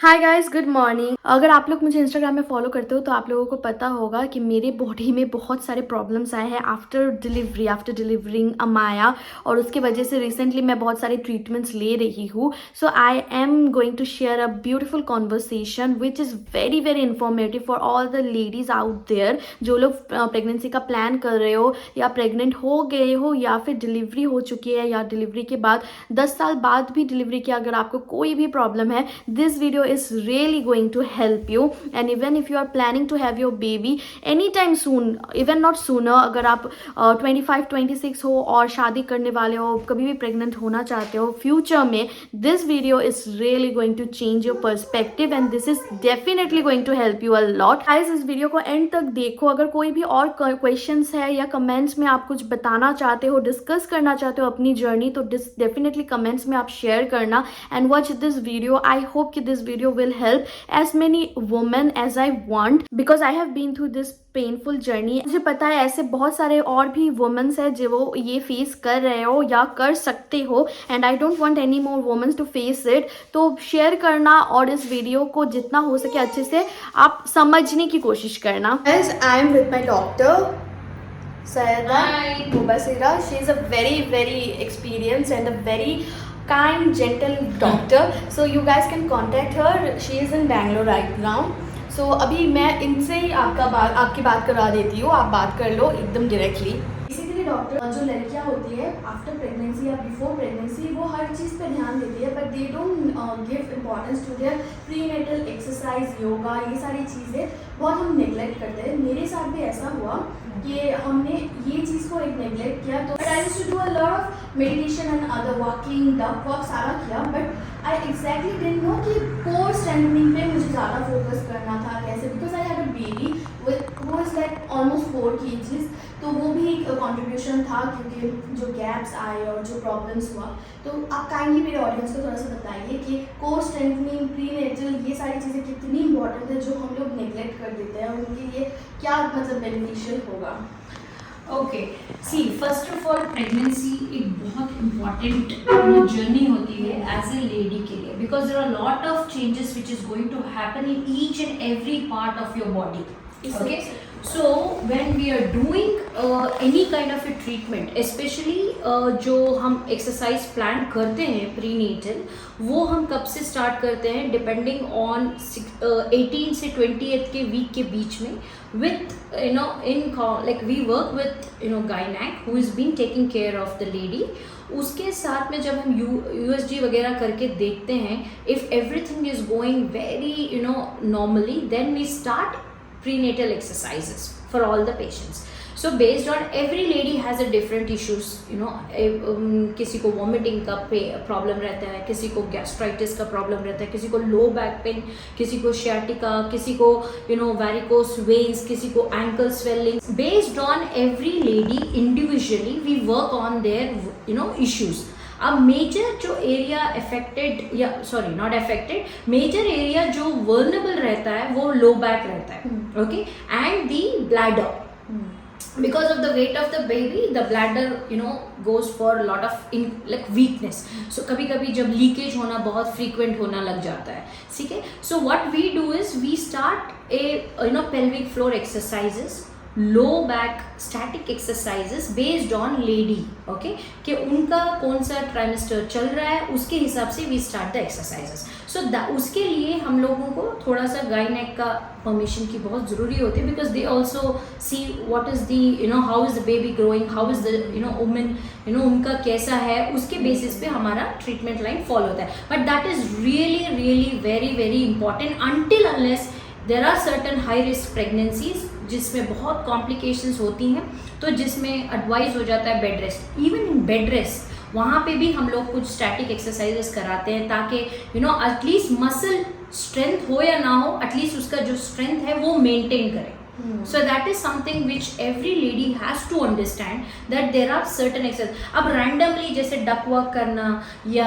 Hi guys, good morning. अगर आप लोग मुझे इंस्टाग्राम में फॉलो करते हो तो आप लोगों को पता होगा कि मेरे बॉडी में बहुत सारे प्रॉब्लम्स आए हैं आफ्टर डिलीवरिंग अमाया, और उसके वजह से रिसेंटली मैं बहुत सारे ट्रीटमेंट्स ले रही हूँ। So I am going to share a beautiful conversation which is very very informative for all the ladies out there जो लोग प्रेगनेंसी का प्लान कर रहे हो या प्रेग्नेंट हो गए हो या फिर डिलीवरी हो चुकी है या डिलीवरी के बाद 10 साल बाद भी डिलीवरी की अगर आपको कोई भी प्रॉब्लम है, this video is really going to help you. And even if you are planning to have your baby anytime soon, even not sooner, अगर आप 25-26 हो और शादी करने वाले हो, कभी भी प्रेग्नेंट होना चाहते हो फ्यूचर में, this video is really going to change your perspective and this is definitely going to help you a lot. guys, इस वीडियो को एंड तक देखो। अगर कोई भी और क्वेश्चंस है या कमेंट्स में आप कुछ बताना चाहते हो, डिस्कस करना चाहते हो अपनी जर्नी, तो डेफिनेटली कमेंट्स में आप शेयर करना and watch this video. I hope कि this video will help as many women as I want because I have been through this painful journey. मुझे पता है ऐसे बहुत सारे और भी वुमेन्स है जो वो ये फेस कर रहे हो या कर सकते हो, and I don't want any more womens to face it. तो शेयर करना और इस वीडियो को जितना हो सके अच्छे से आप समझने की कोशिश करना। Guys, I am with my doctor Sayeda Mubasira. She is a very experienced and a very kind, gentle doctor. So you guys can contact her. She is in Bangalore right now. So अभी मैं इनसे ही आपकी बात करा देती हूँ, आप बात कर लो एकदम डायरेक्टली। बेसिकली डॉक्टर जो लड़कियाँ होती है आफ्टर प्रेगनेंसी या बिफोर प्रेगनेंसी वो हर चीज़ पे ध्यान देती है, but they don't give importance to their prenatal exercise, yoga, ये सारी चीज़ें बहुत हम नेग्लेक्ट करते हैं। मेरे साथ भी ऐसा हुआ कि हमने ये चीज़ को एक नेग्लेक्ट किया। तो I used to do a lot of meditation and other walking, duck walk सारा किया, but I exactly didn't know कि कोर स्ट्रेंथनिंग पे मुझे ज़्यादा फोकस करना था। कैसे? Because I had a baby वो इज़ लाइक ऑलमोस्ट 4 kgs, तो वो भी एक कॉन्ट्रीब्यूशन था क्योंकि जो गैप्स आए और जो प्रॉब्लम्स हुआ। तो आप काइंडली मेरे ऑडियंस को थोड़ा सा बताइए कि कोर स्ट्रेंथनिंग, प्रीनेटल, ये सारी चीज़ें कितनी इंपॉर्टेंट है जो हम लोग नेग्लेक्ट कर देते हैं, और उनके लिए क्या मतलब बेनिफिशियल होगा। Okay, see first of all pregnancy एक बहुत इम्पॉर्टेंट जर्नी होती है एज ए लेडी के लिए, because there are lot of changes which is going to happen in each and every part of your body. Okay, so when we are doing any kind of a treatment, especially जो हम exercise plan करते हैं prenatal, वो हम कब से start करते हैं डिपेंडिंग ऑन 18 से 20th के वीक के बीच में, with like we work with gynec who is been taking care of the lady. उसके साथ में जब हम USG वगैरह करके देखते हैं, if everything is going very normally, then we start prenatal exercises for all the patients. So based on every lady has a different issues, किसी को vomiting का प्रॉब्लम रहता है, किसी को gastritis का प्रॉब्लम रहता है, किसी को low back pain, किसी को sciatica, किसी को varicose veins, किसी को ankle swelling. Based on every lady individually we work on their issues. अब मेजर जो एरिया अफेक्टेड या sorry not affected, major area जो वर्नेबल रहता है वो लो बैक रहता है, okay, and the bladder. Because of the weight of the baby, the bladder goes for a lot of like weakness. So कभी कभी जब लीकेज होना बहुत frequent होना लग जाता है, ठीक है. So what we do is we start a pelvic floor exercises, low back static exercises based on lady, okay, कि उनका कौन सा ट्राइमेस्टर चल रहा है उसके हिसाब से we start the exercises. So उसके लिए हम लोगों को थोड़ा सा गायनेक का परमिशन की बहुत ज़रूरी होती है, because they also see what is the how is the baby growing, how is the woman उनका कैसा है, उसके बेसिस पे हमारा ट्रीटमेंट लाइन फॉलो होता है. But that is really very important until unless there are certain high risk pregnancies जिसमें बहुत कॉम्प्लिकेशंस होती हैं, तो जिसमें एडवाइस हो जाता है bed rest. Even in bed rest वहाँ पे भी हम लोग कुछ स्टैटिक एक्सरसाइजेस कराते हैं ताकि एटलीस्ट मसल स्ट्रेंथ हो या ना हो, एटलीस्ट उसका जो स्ट्रेंथ है वो मेंटेन करें. So that is something which every lady has to understand, that there are certain exercises. अब randomly जैसे duck walk करना या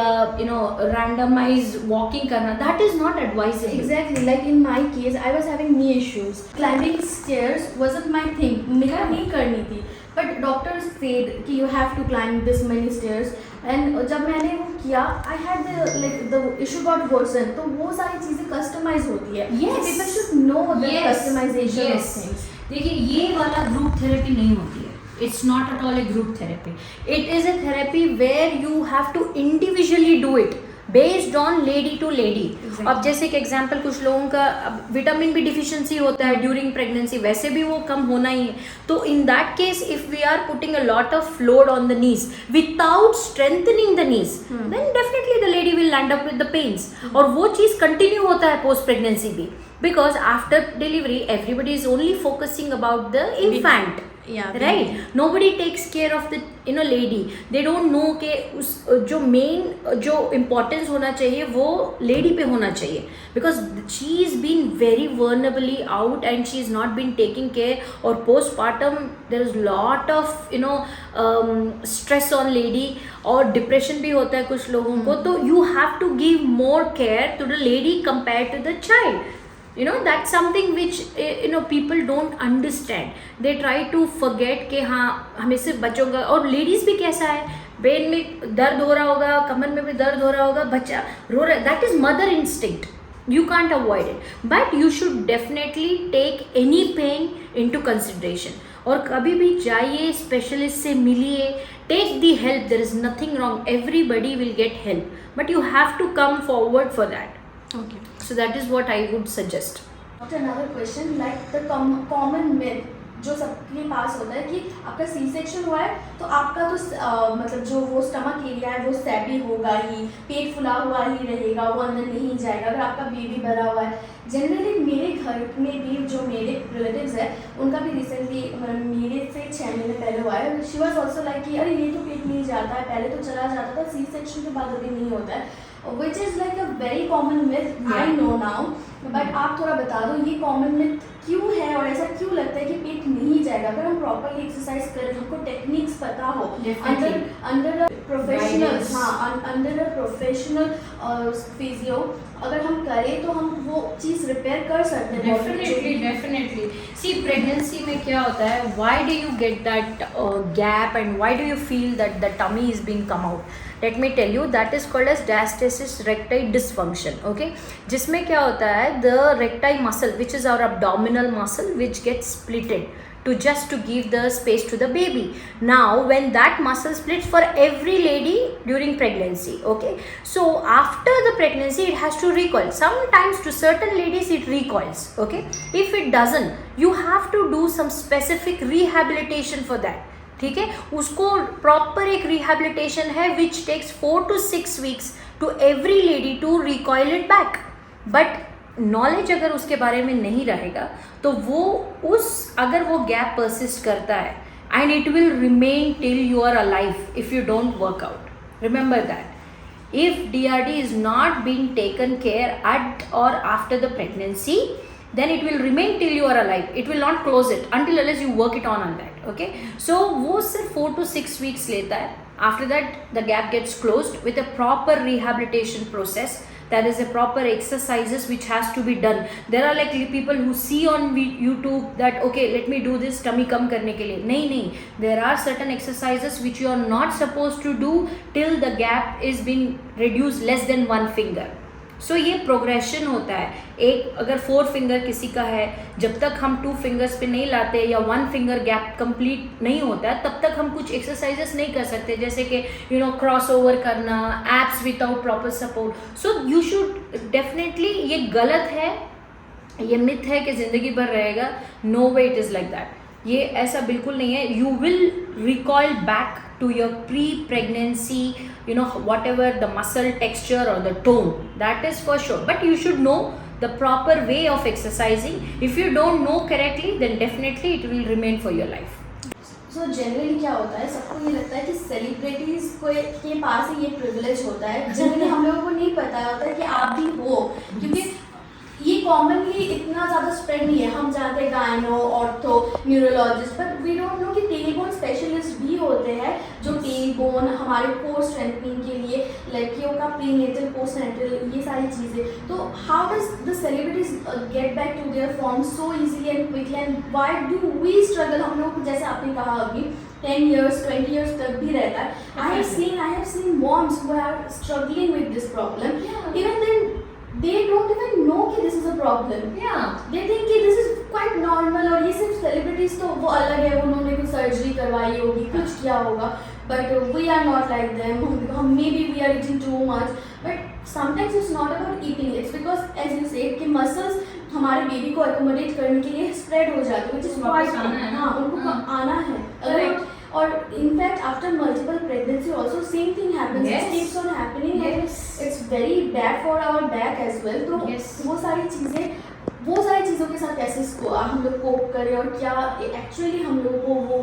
randomized walking करना, that is not advisable. Exactly, like in my case I was having knee issues. Climbing stairs wasn't my thing, मेरा नहीं करनी थी, but doctors said कि you have to climb this many stairs. And जब मैंने वो किया, I had like the issue got worsen, तो वो सारी चीज़ें कस्टमाइज होती है. People should know the customization of things. देखिए ये वाला ग्रुप थेरेपी नहीं होती है. It's not at all a group therapy. It is a therapy where you have to individually do it based on lady to lady. अब जैसे कि example, कुछ लोगों का विटामिन बी डिफिशिएंसी होता है ड्यूरिंग प्रेगनेंसी, वैसे भी वो कम होना ही है. तो in that case if we are putting a lot of load on the knees without strengthening the knees, then definitely the lady will land up with the pains. और वो चीज़ कंटिन्यू होता है पोस्ट प्रेगनेंसी भी, because after delivery everybody is only focusing about the infant. Right, nobody takes care of the lady. They don't know कि उस जो main जो इम्पोर्टेंस होना चाहिए वो लेडी पे होना चाहिए, because she is been very vulnerably out and she is not been taking care. और postpartum there is lot of stress on lady, और डिप्रेशन भी होता है कुछ लोगों को. तो you have to give more care to the lady compared to the child. That's something which people don't understand. They try to forget कि हाँ हमें सिर्फ बच्चों का, और लेडीज़ भी कैसा है, पेन में दर्द हो रहा होगा, कमर में भी दर्द हो रहा होगा, बच्चा रो रहा है, that is mother instinct. You can't avoid it, but you should definitely take any pain into consideration. और कभी भी जाइए, स्पेशलिस्ट से मिलिए, take the help. There is nothing wrong. Everybody will get help, but you have to come forward for that. Okay. So that is what I would suggest. After another question, like the common myth जो सबके पास होता है कि आपका C section हुआ है तो आपका तो मतलब जो वो स्टमक एरिया है वो सैबी होगा ही, पेट फुला हुआ ही रहेगा, वो अंदर नहीं जाएगा. अगर आपका बेबी भरा हुआ है, जनरली मेरे घर में भी जो मेरे रिलेटिव्स है उनका भी रिसेंटली मेरे से 6 महीने पहले हुआ है. शी वॉज ऑल्सो लाइक कि अरे ये तो पेट नहीं जाता है, पहले तो चला जाता था, सी सेक्शन के बाद अभी नहीं होता है, which is like a very common myth. I know now, but आप थोड़ा बता दो ये common myth क्यों है और ऐसा क्यों लगता है कि पेट नहीं जाएगा. अगर हम प्रॉपरली एक्सरसाइज करें, हमको टेक्निक्स पता हो, अंडर प्रोफेशनल, हाँ अंडर अ प्रोफेशनल फिजियो अगर हम करें तो हम वो चीज़ रिपेयर कर सकते हैं. Definitely. See, pregnancy में क्या होता है, why do you get that gap and why do you feel that the tummy is being come out? Let me tell you, that is called as diastasis recti dysfunction. Okay, जिसमें क्या होता है, the recti muscle, which is our abdominal muscle, which gets splitted to just to give the space to the baby. Now when that muscle splits for every lady during pregnancy, okay, so after the pregnancy it has to recoil. Sometimes to certain ladies it recoils, okay. If it doesn't, you have to do some specific rehabilitation for that. ठीक है, उसको proper एक rehabilitation है which takes 4 to 6 weeks to every lady to recoil it back. But knowledge अगर उसके बारे में नहीं रहेगा तो वो अगर वो गैप परसिस्ट करता है and it will remain till you are alive if you don't work out. Remember that if DRD is not being taken care at or after the pregnancy, then it will remain till you are alive. It will not close it until unless you work it on that. Okay, so वो सिर्फ 4 to 6 weeks लेता है. After that the gap gets closed with a proper rehabilitation process. There is a proper exercises which has to be done. There are like people who see on YouTube that okay, let me do this tummy कम करने के लिए. नहीं, there are certain exercises which you are not supposed to do till the gap is been reduced less than 1 finger. सो ये progression होता है. एक अगर 4 finger किसी का है, जब तक हम 2 फिंगर्स पे नहीं लाते या 1 फिंगर गैप कंप्लीट नहीं होता है तब तक हम कुछ एक्सरसाइजेस नहीं कर सकते, जैसे कि क्रॉस ओवर करना, apps without proper support. So you should definitely, ये गलत है, ये मिथ है कि ज़िंदगी भर रहेगा. No way it is like that. ये ऐसा बिल्कुल नहीं है. You will recoil back to your pre-pregnancy, whatever the muscle texture or the tone, that is for sure. But you should know the proper way of exercising. If you don't know correctly, then definitely it will remain for your life. So generally क्या होता है, सबको ये लगता है कि celebrities के पास ही ये प्रिविलेज होता है. जनरली हम लोगों को नहीं पता होता है कि आप भी हो, क्योंकि ये कॉमनली इतना ज़्यादा स्प्रेड नहीं है. हम जानते हैं gyno, ortho, neurologist, but we don't know कि टेल बोन स्पेशलिस्ट भी होते हैं जो टेल बोन, हमारे कोर स्ट्रेंथनिंग के लिए, लड़कियों का प्रीनेटल पोस्ट नेटल, ये सारी चीज़ें। तो how does the celebrities get back to their form so easily and quickly, and why do we struggle? हम लोग जैसे आपने कहा अभी 10 years 20 years तक भी रहता है। I have seen moms who are struggling with this problem. Yeah. Even then they don't even know कि this is a problem. Yeah. They think कि this is quite normal, और ये सिर्फ सेलिब्रिटीज तो वो अलग है, उन्होंने कुछ सर्जरी करवाई होगी, कुछ किया होगा, but we are not like them. Maybe we are eating too much, but sometimes it's not about eating, it's because as you said कि muscles हमारे बेबी को एकोमोडेट करने के लिए स्प्रेड हो जाते हैं, which is quite, हाँ उनको आना है। Correct. और in fact after multiple pregnancy also same thing happens, Yes. It keeps on happening and Yes. It's very bad for our back as well. तो Yes. वो सारी चीज़ों के साथ कैसे हम लोग कोप करें, और क्या एक्चुअली हम लोग को वो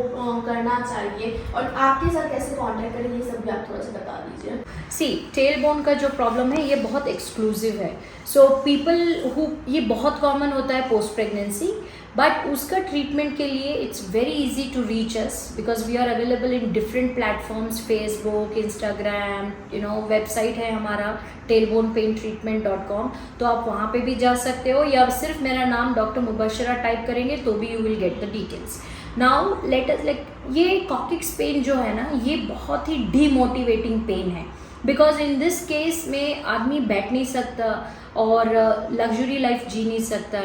करना चाहिए, और आपके साथ कैसे कांटेक्ट करें, ये सब भी आप थोड़ा सा बता दीजिए। सी टेल बोन का जो प्रॉब्लम है ये बहुत एक्सक्लूसिव है। सो पीपल हु, ये बहुत कॉमन होता है पोस्ट प्रेगनेंसी, बट उसका ट्रीटमेंट के लिए it's very easy to reach us because we are available in different platforms, Facebook, Instagram, website है हमारा tailbonepaintreatment.com, तो आप वहाँ पे भी जा सकते हो, या सिर्फ मेरा नाम डॉक्टर मुबशरा टाइप करेंगे तो भी you will get the details. Now let us ये कॉकिक्स पेन जो है ना, ये बहुत ही डीमोटिवेटिंग पेन है, बिकॉज इन दिस केस में आदमी बैठ नहीं सकता और लग्जरी लाइफ जी नहीं सकता,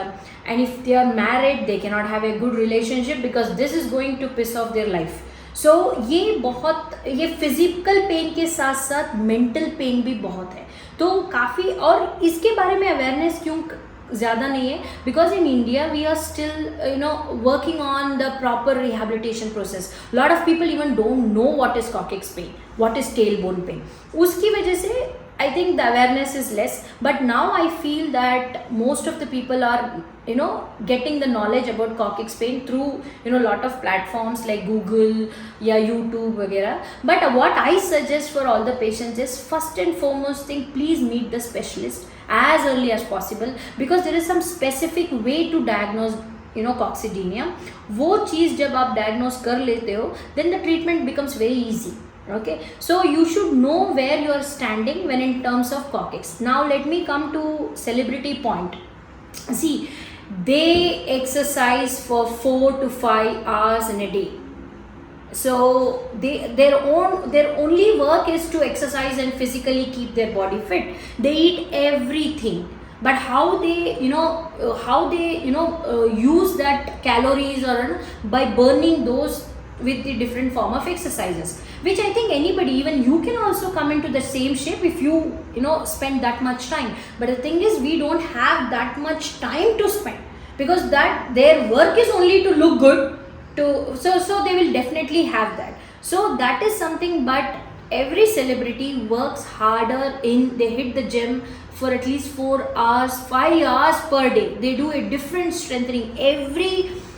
and if they are married they can not have a good relationship because this is going to piss off their life. So ये फिजिकल पेन के साथ साथ मेंटल पेन भी बहुत है, तो काफ़ी, और इसके बारे में अवेयरनेस क्यों ज़्यादा नहीं है, because in India we are still working on the proper rehabilitation process. Lot of people even don't know what is coccyx pain, what is tail bone pain. उसकी वजह से I think the awareness is less, but now I feel that most of the people are getting the knowledge about coccyx pain through lot of platforms like Google या YouTube वगैरह। But what I suggest for all the patients is first and foremost thing, please meet the specialist as early as possible, because there is some specific way to diagnose coccydynia। वो चीज़ जब आप diagnose कर लेते हो then the treatment becomes very easy। Okay, so you should know where you are standing when in terms of coccyx. Now let me come to celebrity point. See, they exercise for 4 to 5 hours in a day, so their only work is to exercise and physically keep their body fit. They eat everything, but how they use that calories or by burning those with the different form of exercises, which I think anybody, even you can also come into the same shape if you spend that much time. But the thing is, we don't have that much time to spend, because that their work is only to look good, so they will definitely have that. So that is something, but every celebrity works harder they hit the gym for at least 4 hours 5 hours per day. They do a different strengthening. Every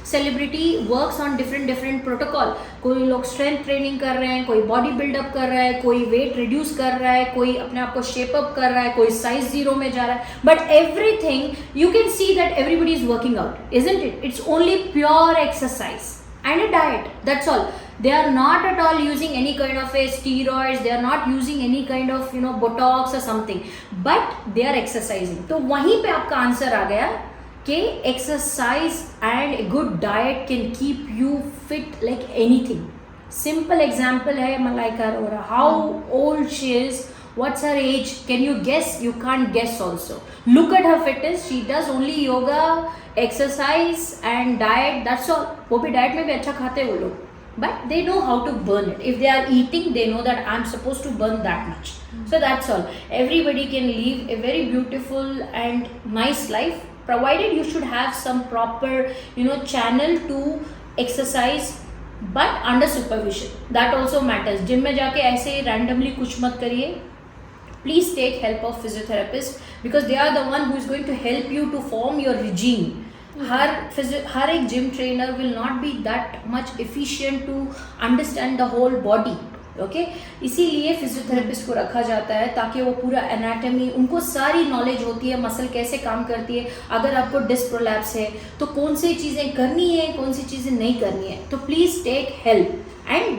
celebrity works on different protocol. कोई लोग strength training कर रहे हैं, कोई body buildup कर रहा है, कोई वेट रिड्यूस कर रहा है, कोई अपने आप को शेप अप कर रहा है, कोई साइज 0 में जा रहा है, but everything you can see that everybody is working out, isn't it? It's only pure exercise and a diet, that's all. They are not at all using any kind of a steroids, they are not using any kind of botox or something, but they are exercising. तो वहीं पे आपका answer आ गया कि exercise and a good diet can keep you fit like anything. Simple example है Malaika Arora, how old she is, what's her age, can you guess? You can't guess also. Look at her fitness, she does only yoga, exercise and diet, that's all. वो भी diet में भी अच्छा खाते हैं वो लोग, but they know how to burn it. If they are eating, they know that I'm supposed to burn that much. So that's all. Everybody can live a very beautiful and nice life, provided you should have some proper channel to exercise, but under supervision. That also matters. Gym में जाके ऐसे randomly कुछ मत करिए. Please take help of physiotherapist, because they are the one who is going to help you to form your regime. हर एक gym trainer will not be that much efficient to understand the whole body. Okay, इसीलिए physiotherapist को रखा जाता है ताकि वो पूरा anatomy, उनको सारी नॉलेज होती है, मसल कैसे काम करती है, अगर आपको डिस्क प्रोलैप्स है तो कौन सी चीज़ें करनी है, कौन सी चीज़ें नहीं करनी है। तो please take help and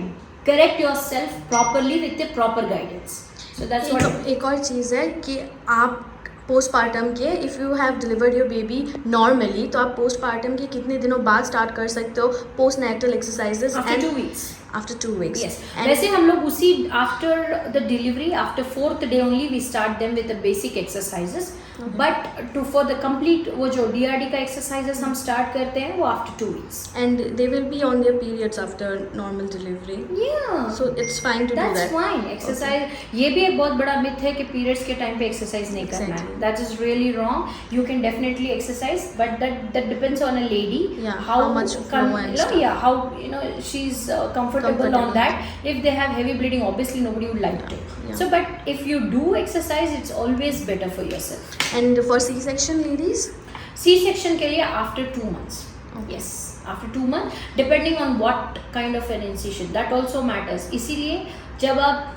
correct yourself properly with the proper guidance. So that's what. एक और चीज़ है कि आप पोस्टपार्टम के if you have delivered your baby normally तो आप पोस्टपार्टम के कितने दिनों बाद स्टार्ट कर सकते हो post natal exercises After 2 weeks. After 2 weeks. Yes. वैसे हम लोग उसी after the delivery, after 4th day only we start them with the basic exercises. But for the complete वो जो DRD का exercises हम start करते हैं वो after 2 weeks. And they will be on their periods after normal delivery. Yeah. So it's fine to do That's that. fine. Exercise. ये भी एक बहुत बड़ा myth है कि periods के time पे exercise नहीं करना है. Exactly. That is really wrong. You can definitely exercise, but that depends on a lady. Yeah, how much flow and stuff. Yeah, how she's comfortable on that. If they have heavy bleeding, obviously nobody would like to. Yeah. So, but if you do exercise, it's always better for yourself. And for C-section ladies? C-section के लिए after 2 months. Okay. Yes, after 2 months, depending on what kind of an incision. That also matters. इसीलिए जब आप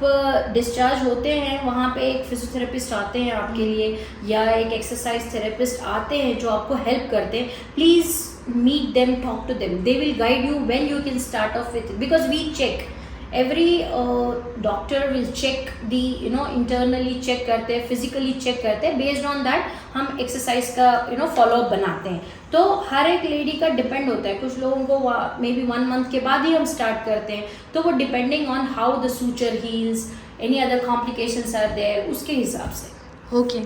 discharge होते हैं वहाँ पे एक फिजियोथेरेपिस्ट आते हैं आपके लिए या एक एक्सरसाइज थेरेपिस्ट आते हैं जो आपको हेल्प करते हैं. Please meet them, talk to them. They will guide you when you can start off with it, because we check. Every doctor will check the internally check करते हैं, physically check करते हैं. Based on that हम exercise का follow up बनाते हैं. तो हर एक लेडी का डिपेंड होता है. कुछ लोगों को मे बी 1 month के बाद ही हम स्टार्ट करते हैं. तो वो depending on how the suture heals, any other complications are there, उसके हिसाब से. Okay.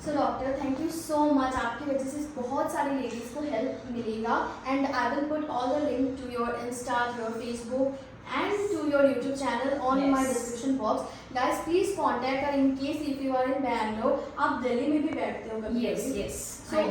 So doctor thank you so much. आपकी वजह से बहुत सारी लेडीज़ को हेल्प मिलेगा. And I will put all the link to your insta, your Facebook and to your YouTube channel on my description box. Guys, please contact her in case if you are in Bangalore. आप दिल्ली में भी बैठते हो कभी? Yes. So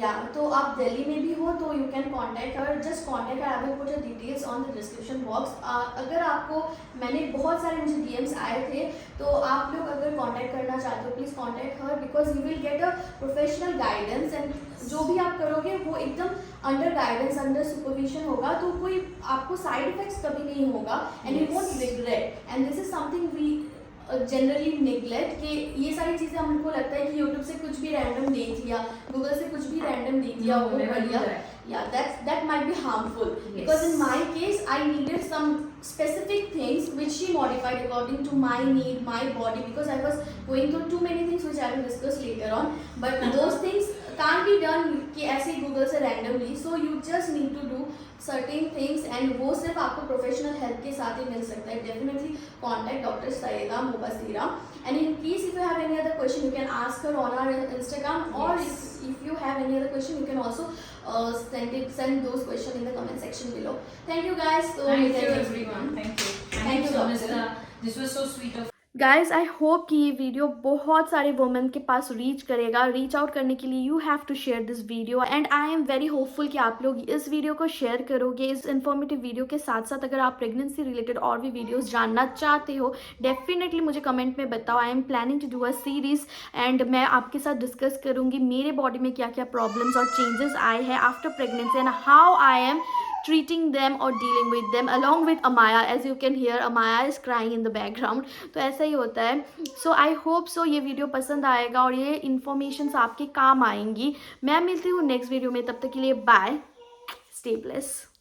yeah, तो आप दिल्ली में भी हो तो you can contact her. Just contact her. I will put her details on the description box. अगर आपको मैंने बहुत सारे मुझे DMs आए थे तो आप लोग अगर contact करना चाहते हो please contact her because you will get a professional guidance and जो भी आप करोगे वो एकदम अंडर गाइडेंस, अंडर सुपरविजन होगा. तो कोई आपको साइड इफेक्ट्स कभी नहीं होगा and you won't regret. And this is something we generally neglect कि ये सारी चीज़ें हमको लगता है कि यूट्यूब से कुछ भी रैंडम देख लिया, गूगल से कुछ भी रैंडम देख लिया, वो कर लिया. Yeah, that might be harmful. Yes. Because in my case, I needed some specific things which she modified according to my need, my body. Because I was going through too many things which I will discuss later on. But those things can't be done कि ऐसे Google से randomly. So you just need to do certain things and वो सिर्फ आपको professional help के साथ ही मिल सकता है. Definitely contact Dr. Saida Mubasira. And in case if you have any other question, you can ask her on our Instagram. Or if you have any other question, you can also send those questions in the comment section below. Thank you guys. So Thank you everyone. Thank you. Thank you, Sonista. This was so sweet of. Guys I hope कि ये video बहुत सारे women के पास reach करेगा. Reach out करने के लिए you have to share this video and I am very hopeful कि आप लोग इस वीडियो को शेयर करोगे. इस इन्फॉर्मेटिव वीडियो के साथ साथ अगर आप प्रेगनेंसी रिलेटेड और भी वीडियोस जानना चाहते हो डेफिनेटली मुझे कमेंट में बताओ. I am planning to do a series and मैं आपके साथ डिस्कस करूँगी मेरे बॉडी में क्या क्या प्रॉब्लम्स और चेंजेस आए हैं after pregnancy and how I am treating them or dealing with them along with Amaya. As you can hear, Amaya is crying in the background. तो ऐसा ही होता है. So I hope so ये video पसंद आएगा और ये इन्फॉर्मेशंस आपके काम आएंगी. मैं मिलती हूँ नेक्स्ट वीडियो में. तब तक के लिए बाय. Stay blessed.